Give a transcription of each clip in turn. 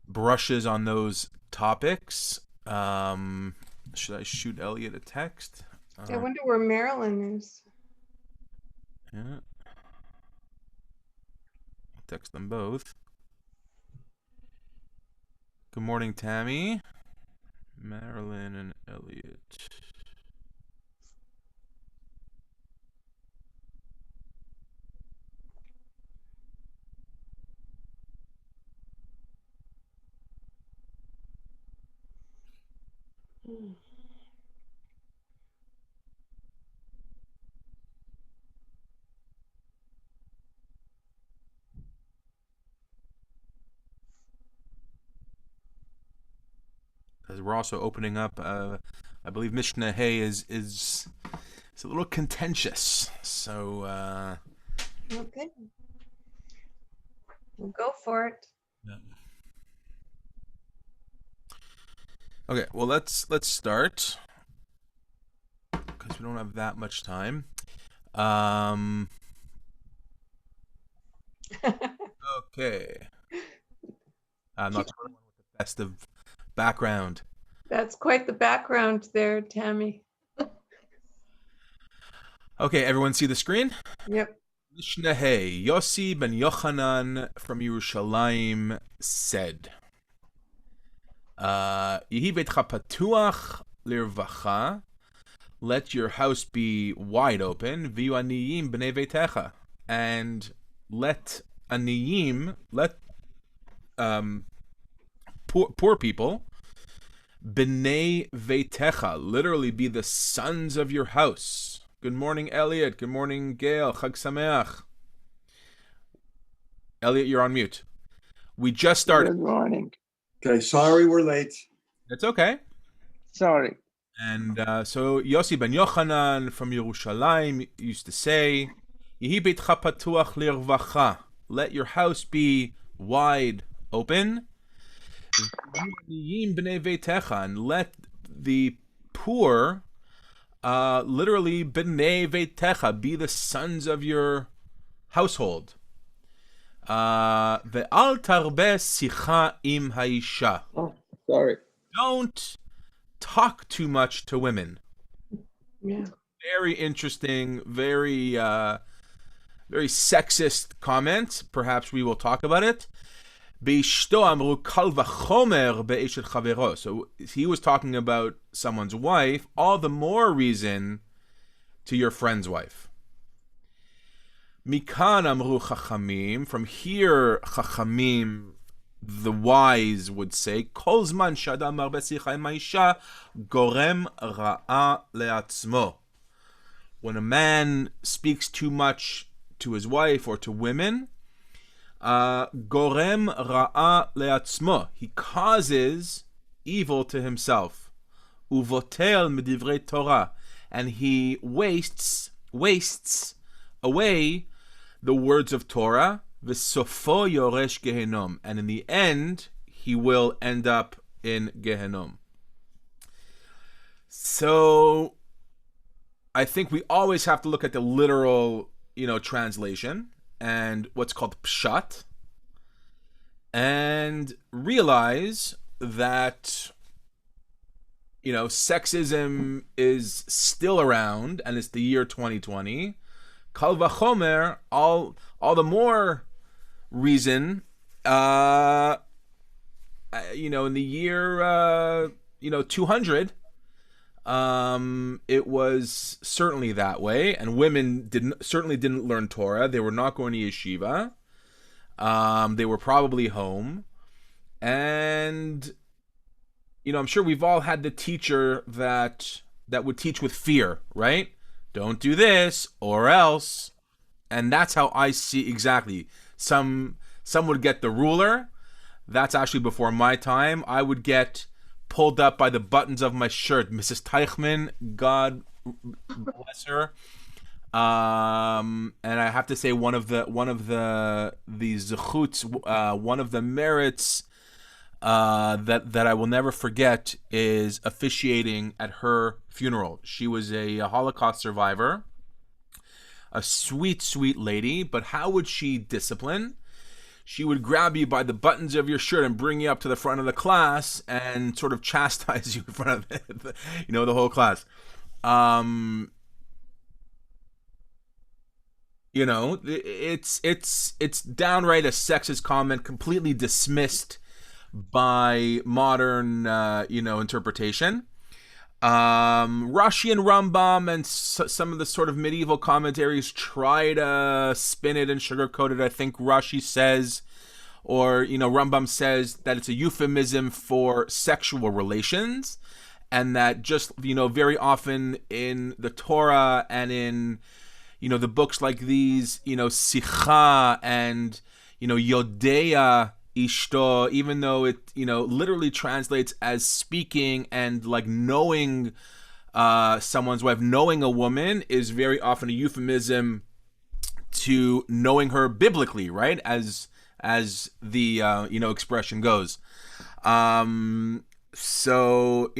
brushes on those topics. Should I shoot Elliot a text? I wonder where Marilyn is. Yeah. I'll text them both. Good morning, Tammy. Marilyn and Elliot. Because we're also opening up, I believe Mishna Hay is a little contentious. So Okay. We'll go for it. yeah. Okay, well let's start because we don't have that much time. Okay. I'm not sure with the best of background. That's quite the background there, Tammy. Okay, everyone see the screen? Yep. Mishna Hey, Yossi ben Yochanan from Yerushalayim said, Yehi beitcha patuach lirvacha, let your house be wide open, v'yu aniyim b'nei veitecha, and let aniyim, let poor people, b'nei veitecha, literally be the sons of your house. Good morning, Elliot. Good morning, Gail. Chag Sameach. Elliot, you're on mute. We just started. Good morning. Okay, sorry we're late. It's okay. Sorry. And so Yossi ben Yochanan from Yerushalayim used to say, Yehi beitcha patuach lirvacha, let your house be wide open, and let the poor, literally b'nei veitecha, be the sons of your household. Ve'al tarbe sicha im haisha. Oh, sorry. Don't talk too much to women. Yeah. Very interesting, very sexist comment. Perhaps we will talk about it. So he was talking about someone's wife, all the more reason to your friend's wife. Mikan amru chachamim, from here chachamim, the wise would say, Kol zman shadam marbe sicha im haisha gorem ra'a le'atzmo. When a man speaks too much to his wife or to women, gorem ra'a le'atzmo, he causes evil to himself. Uvotel medivrei Torah, and he wastes away the words of Torah. V'sofo yoresh gehenom, and in the end, he will end up in Gehenom. So, I think we always have to look at the literal, translation and what's called pshat, and realize that, sexism is still around, and it's the year 2020. Kal vachomer, all the more reason, in the year, 200, it was certainly that way, and women certainly didn't learn Torah. They were not going to yeshiva. They were probably home, and I'm sure we've all had the teacher that would teach with fear, right? Don't do this or else. And that's how I see exactly. Some would get the ruler. That's actually before my time. I would get pulled up by the buttons of my shirt. Mrs. Teichman, God bless her. And I have to say one of the zechuts, one of the merits that I will never forget is officiating at her funeral. She was a Holocaust survivor, a sweet, sweet lady, but how would she discipline? she would grab you by the buttons of your shirt and bring you up to the front of the class and sort of chastise you in front of the whole class. It's downright a sexist comment, completely dismissed by modern interpretation. Rashi and Rambam and some of the sort of medieval commentaries try to spin it and sugarcoat it. I think Rashi says, or Rambam says, that it's a euphemism for sexual relations, and that just very often in the Torah and in the books like these, Sicha and Yodea Ishto, even though it literally translates as speaking and like knowing someone's wife, knowing a woman is very often a euphemism to knowing her biblically, right? As the expression goes. So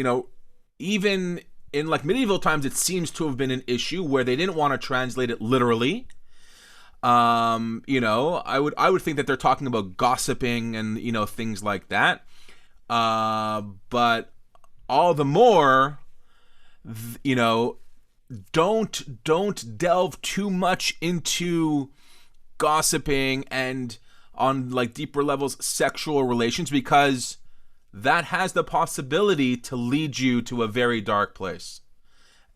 even in like medieval times, it seems to have been an issue where they didn't want to translate it literally. I would think that they're talking about gossiping and things like that. But all the more, don't delve too much into gossiping and on like deeper levels sexual relations, because that has the possibility to lead you to a very dark place.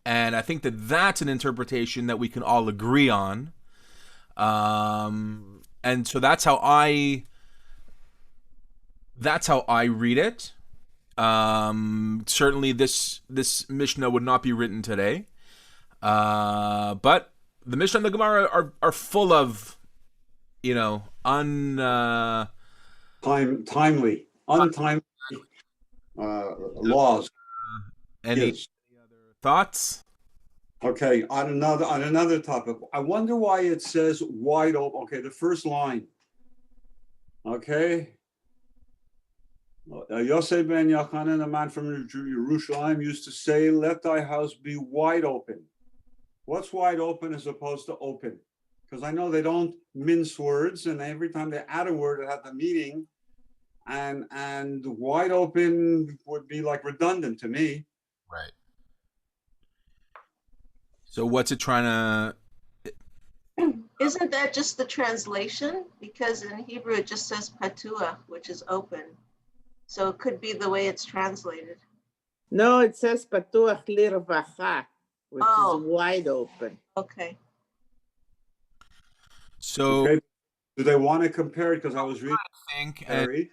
And I think that that's an interpretation that we can all agree on. And so that's how I read it. Certainly this Mishnah would not be written today. But the Mishnah and the Gemara are full of, untimely laws. Any Yes. other thoughts? Okay, on another topic. I wonder why it says wide open. Okay, the first line. Okay. Yosef ben Yochanan, a man from Jerusalem, used to say, "Let thy house be wide open." What's wide open as opposed to open? Because I know they don't mince words, and every time they add a word, it has a meaning. And wide open would be like redundant to me. Right. So what's it trying to... Isn't that just the translation? Because in Hebrew it just says patua, which is open. So it could be the way it's translated. No, it says patuach lirvacha, which Oh. is wide open. Okay. So Okay. Do they want to compare it? Because I was reading. I think, and Harry.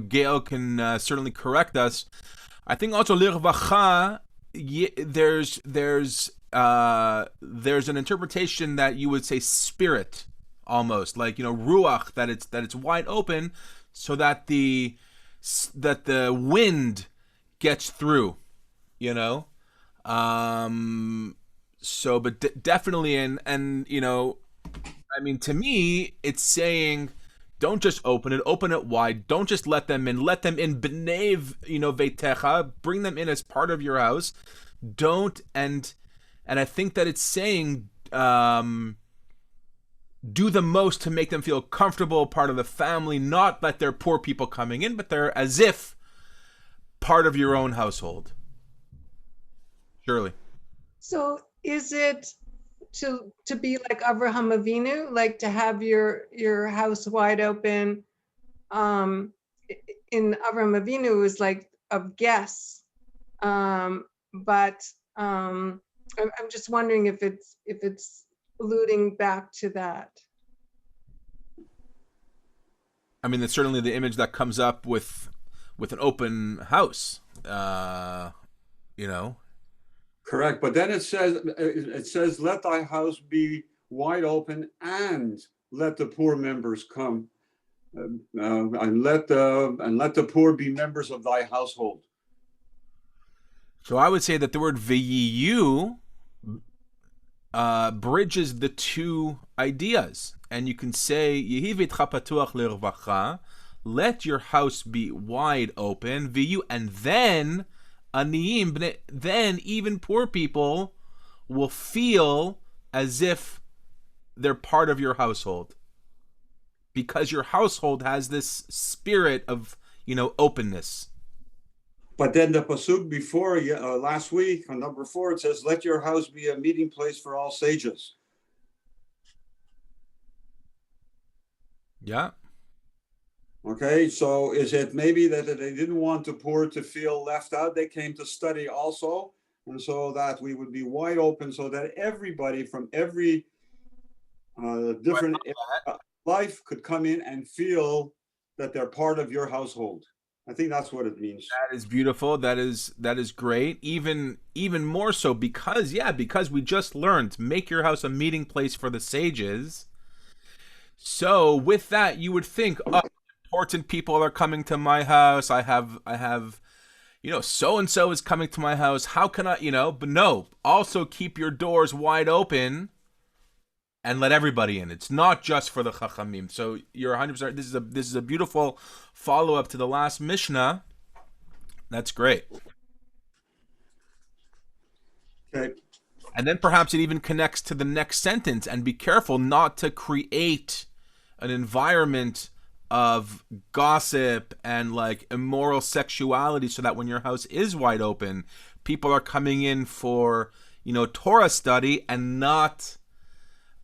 Gail can certainly correct us. I think also lirvacha, there's an interpretation that you would say spirit, almost like ruach, that it's wide open so that the wind gets through, so but definitely, and I mean, to me it's saying don't just open it wide, don't just let them in b'nei veitecha, bring them in as part of your house. Don't, and I think that it's saying do the most to make them feel comfortable, part of the family, not that they're poor people coming in, but they're as if part of your own household. Surely. So is it to be like Avraham Avinu, like to have your house wide open? In Avraham Avinu, it was like of guests, but I'm just wondering if it's alluding back to that. I mean, that's certainly the image that comes up with an open house. Correct, but then it says, "Let thy house be wide open, and let the poor members come, and let the poor be members of thy household." So I would say that the word "veyiyu" bridges the two ideas, and you can say "Yehi veitcha patuach lirvacha," let your house be wide open, "veyiyu," and then aniyim, then even poor people will feel as if they're part of your household, because your household has this spirit of, openness. But then the pasuk before last week on number 4, it says, "Let your house be a meeting place for all sages." Yeah. Okay, so is it maybe that they didn't want the poor to feel left out? They came to study also, and so that we would be wide open, so that everybody from every different life could come in and feel that they're part of your household. I think that's what it means. That is beautiful. That is great. Even more so because we just learned, make your house a meeting place for the sages. So with that, you would think, important people are coming to my house. I have so and so is coming to my house. How can I, but no, also keep your doors wide open and let everybody in. It's not just for the Chachamim. So you're 100%. This is a beautiful follow-up to the last Mishnah. That's great. Okay. And then perhaps it even connects to the next sentence. And be careful not to create an environment of gossip and like immoral sexuality, so that when your house is wide open, people are coming in for Torah study and not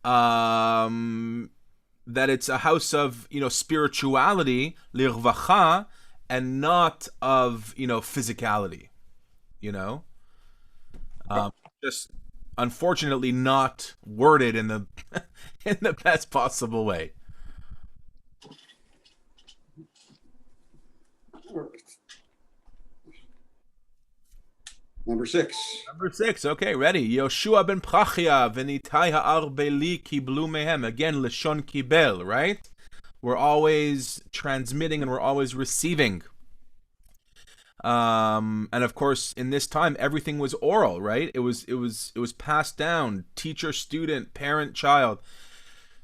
that it's a house of spirituality, lirvacha, and not of physicality. Just unfortunately not worded in the in the best possible way. Number 6. Number 6, okay, ready. Yoshua ben Prachia v'nitai ha'arbeli kiblu mehem. Again, Lashon kibel, right? We're always transmitting and we're always receiving. And of course, in this time, everything was oral, right? It was passed down, teacher, student, parent, child.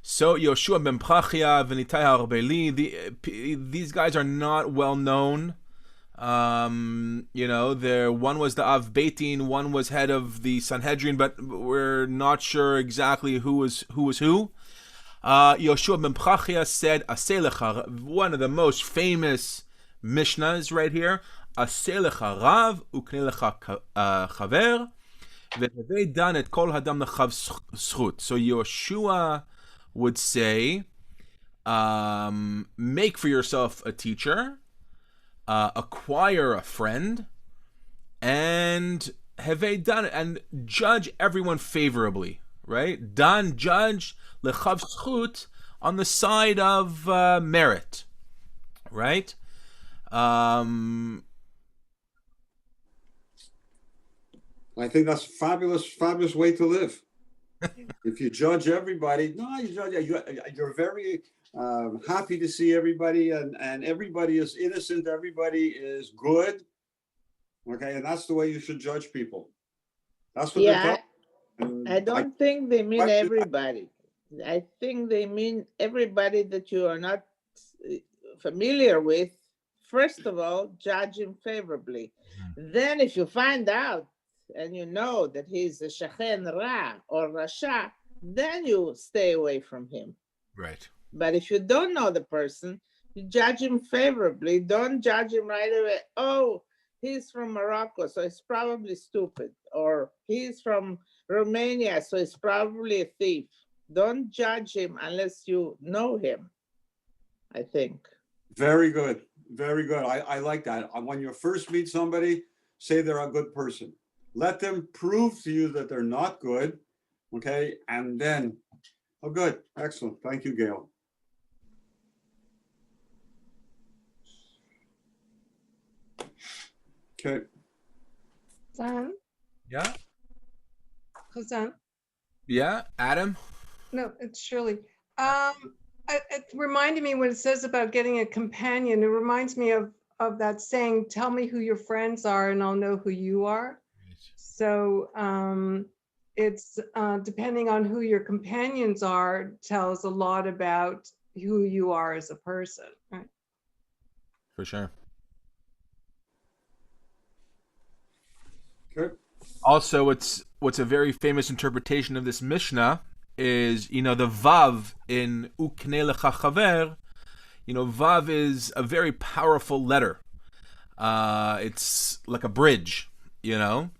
So Yoshua ben Prachia v'nitai ha'arbeli. These guys are not well known. There one was the Av Beitin, one was head of the Sanhedrin, but we're not sure exactly who was who. Yoshua ben Prachia said, "Aseh lecha," one of the most famous Mishnahs right here. "Aseh lecha rav uknei lecha chaver v'hevei dan et kol hadam lechav zchut." So Yoshua would say, make for yourself a teacher, acquire a friend, and hevei dan, and judge everyone favorably, right? Dan, judge, lechav zchut, on the side of merit, right? I think that's a fabulous way to live. If you judge everybody, you're very happy to see everybody, and everybody is innocent, everybody is good. Okay, and that's the way you should judge people. That's what they're talking. I don't think they mean everybody. I think they mean everybody that you are not familiar with. First of all, judge him favorably. Then if you find out and you know that he's a shachen ra or rasha, then you stay away from him. Right. But if you don't know the person, you judge him favorably. Don't judge him right away. Oh, he's from Morocco, so he's probably stupid. Or he's from Romania, so he's probably a thief. Don't judge him unless you know him, I think. Very good. Very good. I like that. When you first meet somebody, say they're a good person. Let them prove to you that they're not good. Okay. And then, oh, good. Excellent. Thank you, Gail. Okay. Hassan? Yeah. Hassan? Yeah. Adam? No, it's Shirley. It reminded me when it says about getting a companion, it reminds me of that saying, tell me who your friends are and I'll know who you are. So it's depending on who your companions are, tells a lot about who you are as a person. Right? For sure. Okay. Also, what's a very famous interpretation of this Mishnah is, the Vav in Uknei lecha chaver Vav is a very powerful letter. It's like a bridge, and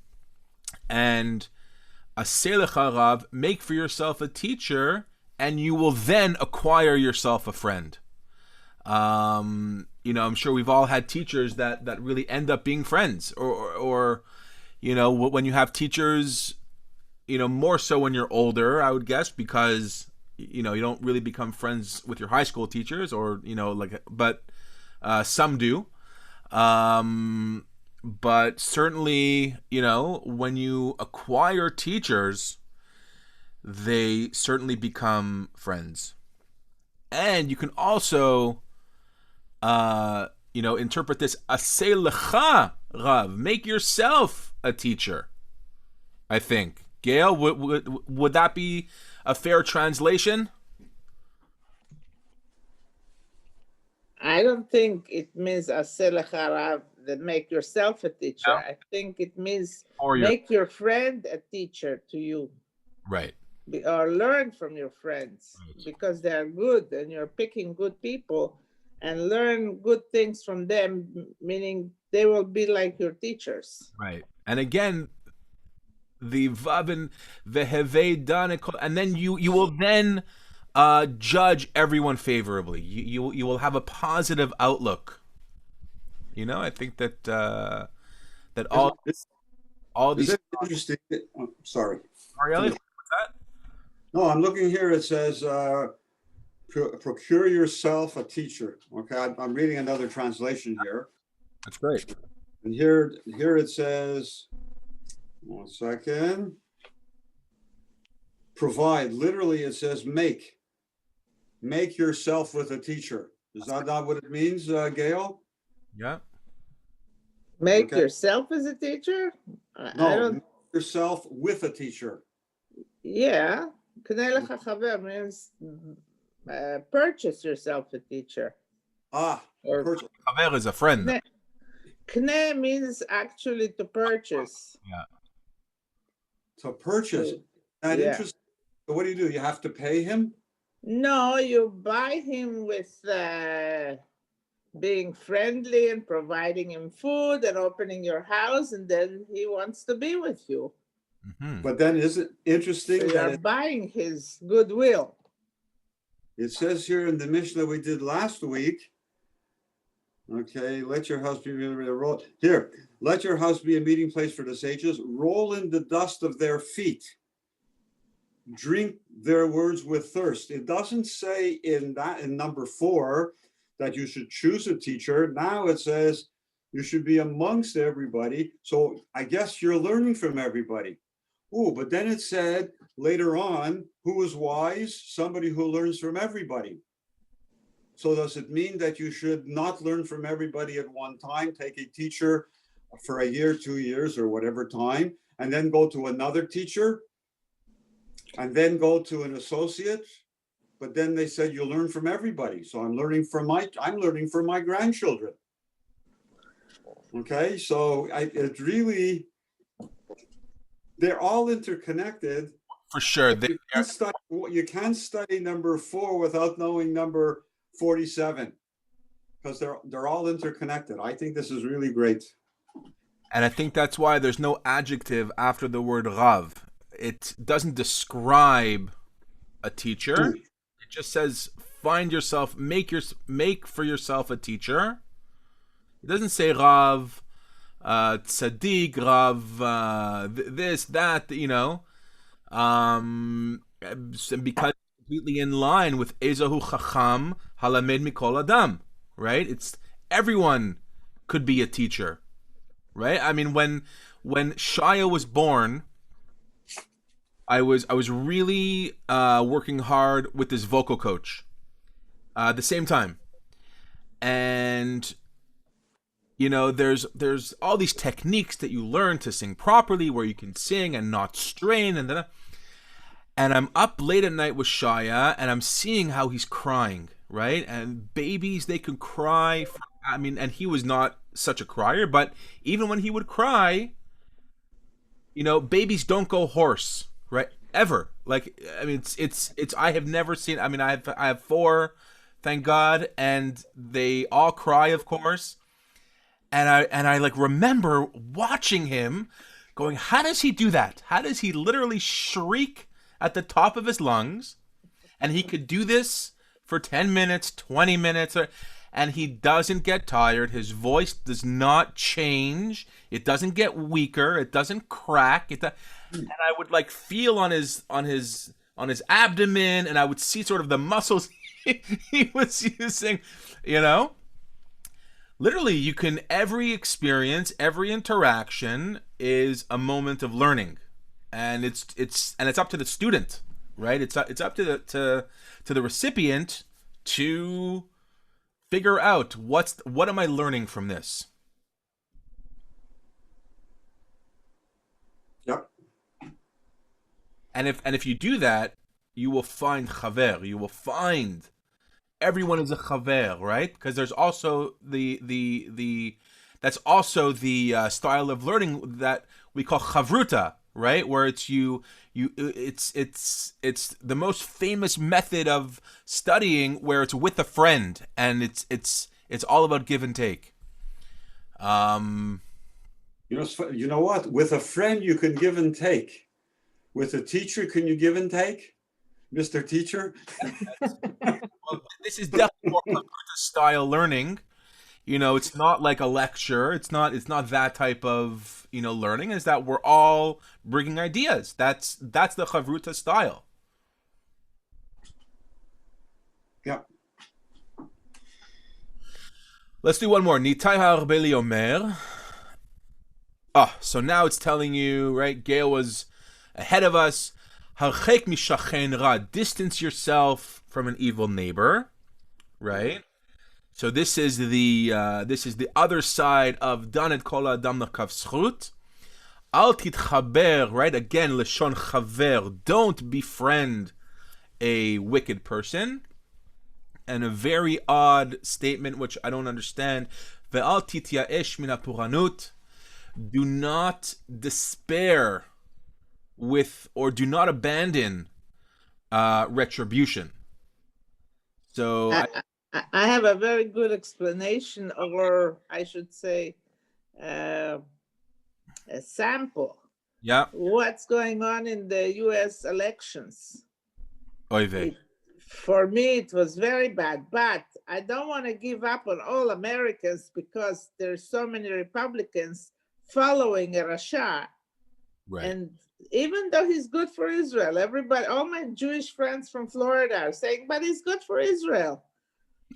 aseh lecha rav, make for yourself a teacher, and you will then acquire yourself a friend. I'm sure we've all had teachers that really end up being friends, or when you have teachers, more so when you're older, I would guess, because you don't really become friends with your high school teachers, or but some do. But certainly, when you acquire teachers, they certainly become friends. And you can also interpret this aseh lecha rav, make yourself a teacher. I think, Gail, would that be a fair translation? I don't think it means aseh lecha rav, that make yourself a teacher. No. I think it means Or make your friend a teacher to you. Right. Or learn from your friends, Right. because they are good and you're picking good people, and learn good things from them, meaning they will be like your teachers. Right. And again, the vav and vehevei dan, and then you will then judge everyone favorably. You will have a positive outlook. I think that all Is these. it interesting? Oh, sorry. Sorry, Elliot, what's that? No, I'm looking here. It says, procure yourself a teacher. Okay, I'm reading another translation here. That's great. And here it says, 1 second. Provide. Literally, it says make. Make yourself with a teacher. Is that not what it means, Gail? Yeah. Make Okay. yourself as a teacher? I No, don't. make yourself with a teacher. Yeah. K'nei lecha chaver means purchase yourself a teacher. Chaver Purchase. is a friend. K'nei- K'nei means actually to purchase. To purchase. That Yeah. interesting. So what do? You have to pay him? No, you buy him with being friendly and providing him food and opening your house, and then he wants to be with you. Mm-hmm. But then is it interesting So you that are buying his goodwill. it says here in the Mishnah we did last week, okay, let your house be let your house be a meeting place for the sages, roll in the dust of their feet, drink their words with thirst. It doesn't say in number 4 that you should choose a teacher. Now it says you should be amongst everybody. So I guess you're learning from everybody. Oh, but then it said later on, who is wise? Somebody who learns from everybody. So does it mean that you should not learn from everybody at one time, take a teacher for a year, 2 years, or whatever time, and then go to another teacher, and then go to an associate? But then they said you learn from everybody. So I'm learning from my grandchildren. Okay, so it's really, they're all interconnected. For sure. You can't study number 4 without knowing number 47, because they're all interconnected. I think this is really great. And I think that's why there's no adjective after the word rav. It doesn't describe a teacher. It just says find yourself, make for yourself a teacher. It doesn't say rav, tzaddik, rav, this, that, because it's completely in line with Ezahu Chacham Halamed Mikol Adam, right? It's everyone could be a teacher, right? I mean, when Shia was born, I was really working hard with this vocal coach at the same time, and there's all these techniques that you learn to sing properly, where you can sing and not strain, and I'm up late at night with Shia, and I'm seeing how he's crying, right? And babies, they can cry. And he was not such a crier, but even when he would cry, babies don't go hoarse, right? Ever. It's I have never seen. I have 4 thank God, and they all cry, of course. And I like remember watching him going, how does he do that? How does he literally shriek at the top of his lungs? And he could do this for 10 minutes, 20 minutes, and he doesn't get tired. His voice does not change. It doesn't get weaker. It doesn't crack. And I would like feel on his abdomen, and I would see sort of the muscles he was using, you know? Literally, you can, every experience, every interaction is a moment of learning, and it's up to the student, right? It's up to the recipient to figure out what am I learning from this. Yep. And if you do that, you will find chaver. You will find everyone is a chaver, right? Because there's also the that's also the style of learning that we call chavruta, right? Where it's it's the most famous method of studying, where it's with a friend, and it's all about give and take. You know what? With a friend, you can give and take. With a teacher, can you give and take, Mr. Teacher? Well, this is definitely more chavruta style learning. You know, it's not like a lecture. It's not that type of, learning. Is that we're all bringing ideas. That's the chavruta style. Yeah. Let's do one more. Nitai ha'arbeli omer. So now it's telling you, right? Gail was ahead of us. Harchek mishachen ra. Distance yourself from an evil neighbor, right? So this is the other side of dan et kol adam l'kav zchut. Al titchaber, right? Again, leshon chaver. Don't befriend a wicked person. And a very odd statement, which I don't understand. Ve'al tityaesh min hapuranut. Do not despair with, or do not abandon retribution. So I have a very good explanation, or I should say, a sample. Yeah. What's going on in the U.S. elections? Oy vey. For me, it was very bad, but I don't want to give up on all Americans because there's so many Republicans following a Rasha. Right. And even though he's good for Israel, everybody, all my Jewish friends from Florida are saying, but he's good for Israel.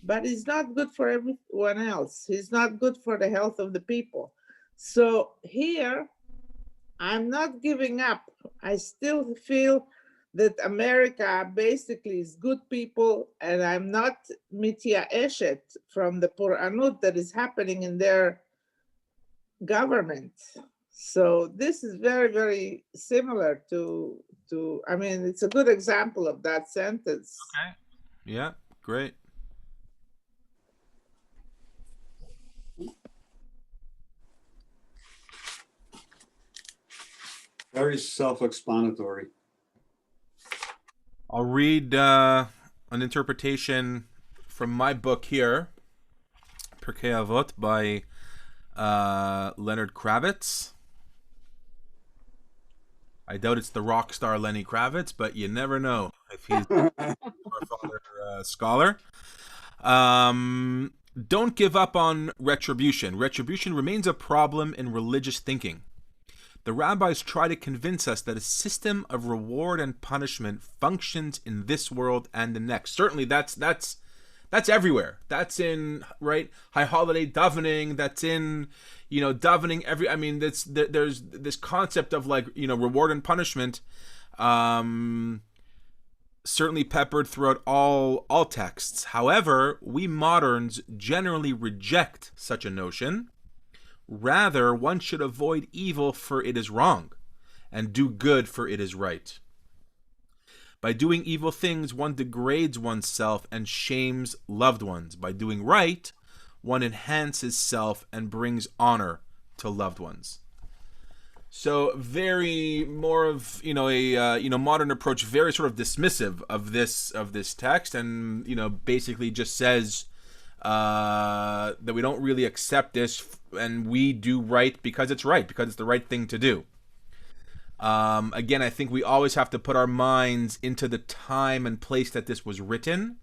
But he's not good for everyone else. He's not good for the health of the people. So here, I'm not giving up. I still feel that America basically is good people, and I'm not mityaeshet from the puranut that is happening in their government. So this is very, very similar to I mean, it's a good example of that sentence. Okay. Yeah, great. Very self-explanatory. I'll read an interpretation from my book here, Pirkei Avot, by Leonard Kravitz. I doubt it's the rock star Lenny Kravitz, but you never know if he's a father scholar. Don't give up on retribution. Retribution remains a problem in religious thinking. The rabbis try to convince us that a system of reward and punishment functions in this world and the next. Certainly, that's everywhere. That's in, right, high holiday davening. That's in, davening every. I mean, there's this concept of like, reward and punishment, certainly peppered throughout all texts. However, we moderns generally reject such a notion. Rather, one should avoid evil, for it is wrong, and do good, for it is right. By doing evil things, one degrades oneself and shames loved ones. By doing right, one enhances self and brings honor to loved ones. So very more of a modern approach, very sort of dismissive of this text, and basically just says that we don't really accept this, and we do right because it's right, because it's the right thing to do. Again, I think we always have to put our minds into the time and place that this was written.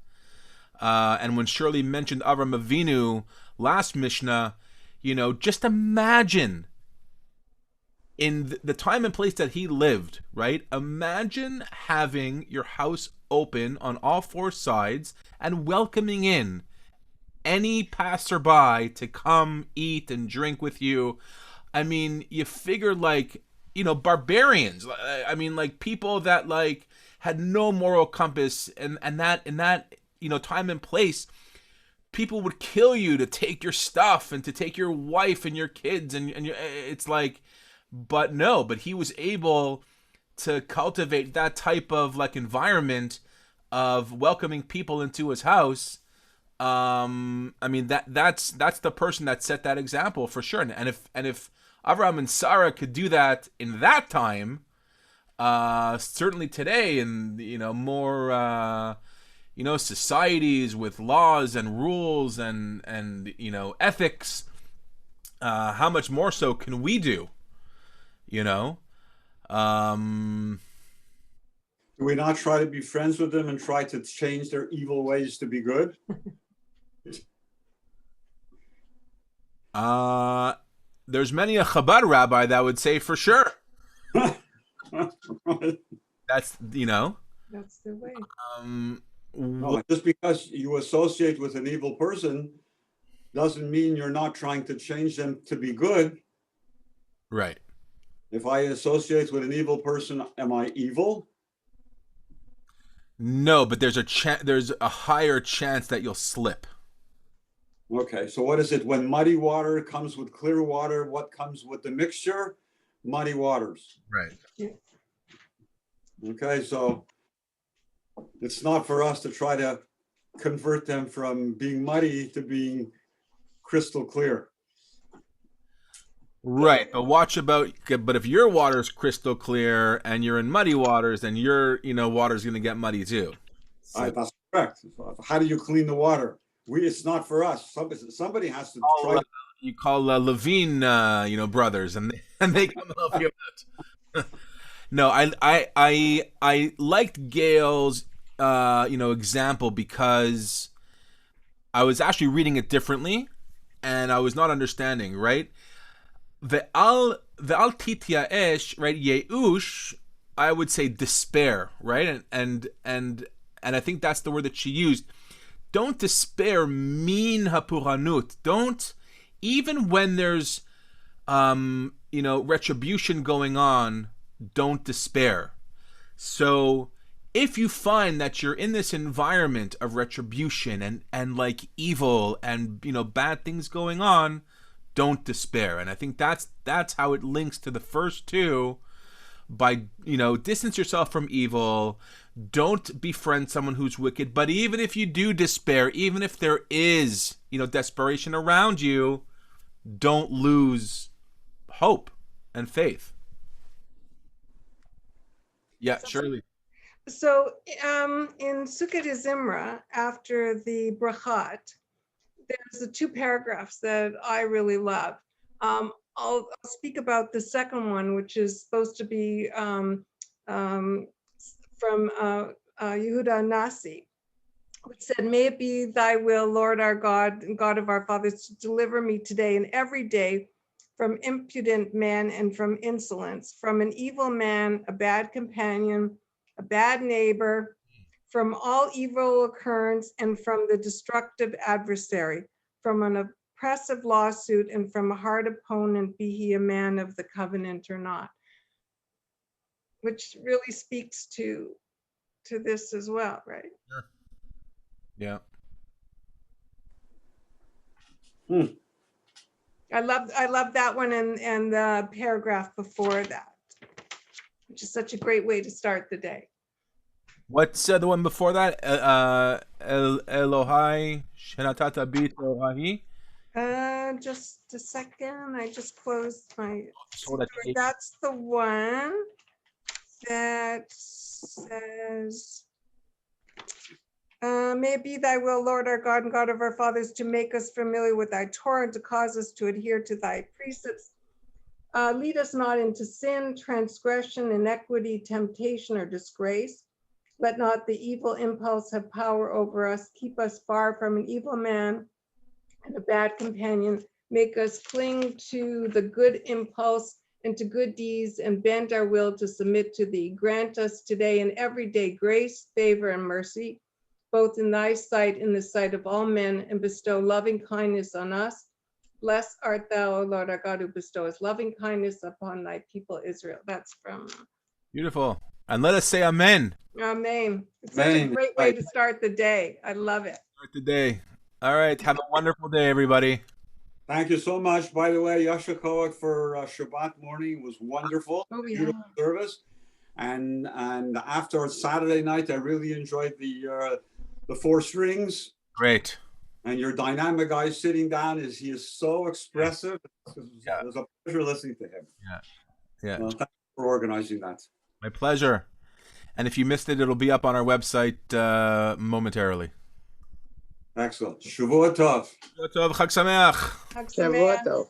And when Shirley mentioned Avram Avinu last Mishnah, just imagine in the time and place that he lived, right? Imagine having your house open on all four sides and welcoming in any passerby to come eat and drink with you. I mean, you figure barbarians. I mean, people that had no moral compass, and that in that time and place, people would kill you to take your stuff and to take your wife and your kids, and it's but he was able to cultivate that type of environment of welcoming people into his house. I mean, that's the person that set that example for sure. And if Avraham and Sarah could do that in that time, certainly today in more societies with laws and rules and ethics, how much more so can we do? Do we not try to be friends with them and try to change their evil ways to be good? There's many a Chabad rabbi that would say for sure. That's That's the way. No, just because you associate with an evil person doesn't mean you're not trying to change them to be good. Right. If I associate with an evil person, am I evil? No, but there's a higher chance that you'll slip. Okay, so what is it? When muddy water comes with clear water, what comes with the mixture? Muddy waters. Right. Yeah. Okay, so it's not for us to try to convert them from being muddy to being crystal clear. Right, but if your water's crystal clear and you're in muddy waters, then your water's going to get muddy too. So, That's correct. How do you clean the water? It's not for us. Somebody has to try. You call Levine, brothers, and they come and help you out. No, I liked Gail's example because I was actually reading it differently, and I was not understanding. Right, the al tityaesh, right, yeush, I would say despair, right, and I think that's the word that she used. Don't despair, min hapuranut. Don't, even when there's retribution going on, don't despair. So if you find that you're in this environment of retribution and evil and bad things going on, don't despair. And I think that's how it links to the first two. By distance yourself from evil, don't befriend someone who's wicked. But even if you do despair, even if there is desperation around you, don't lose hope and faith. Yeah, Shirley. So in Sukkot Zimra, after the brachat, there's the two paragraphs that I really love. I'll speak about the second one, which is supposed to be from Yehuda Nasi, which said, "May it be thy will, Lord our God and God of our fathers, to deliver me today and every day from impudent man and from insolence, from an evil man, a bad companion, a bad neighbor, from all evil occurrence and from the destructive adversary, from an oppressive lawsuit and from a hard opponent, be he a man of the covenant or not," which really speaks to this as well, right? Sure. Yeah. I love that one and the paragraph before that, which is such a great way to start the day. What's the one before that? Elohai shenatata bit Elohi. Just a second. I just closed my. So that tape- That's the one that says, may it be thy will, Lord our God and God of our fathers, to make us familiar with thy Torah and to cause us to adhere to thy precepts. Lead us not into sin, transgression, iniquity, temptation, or disgrace. Let not the evil impulse have power over us. Keep us far from an evil man and a bad companion. Make us cling to the good impulse and to good deeds and bend our will to submit to thee. Grant us today and every day grace, favor, and mercy, both in thy sight and in the sight of all men, and bestow loving kindness on us. Blessed art thou, O Lord our God, who bestowest loving kindness upon thy people Israel. That's from Beautiful. And let us say amen. Amen. It's such a Amen. great way to start the day. I love it. Start the day. All right. Have a wonderful day, everybody. Thank you so much. By the way, Yasha Koach for Shabbat morning. It was wonderful. Oh, yeah. Beautiful service. And after Saturday night, I really enjoyed the four strings. Great. And your dynamic guy sitting down he is so expressive. Yeah. It was a pleasure listening to him. Yeah. Well, thank you for organizing that. My pleasure. And if you missed it, it'll be up on our website momentarily. Excellent. Shavua Tov. Tov, Chag Sameach. Chag Sameach. Shavuot tov.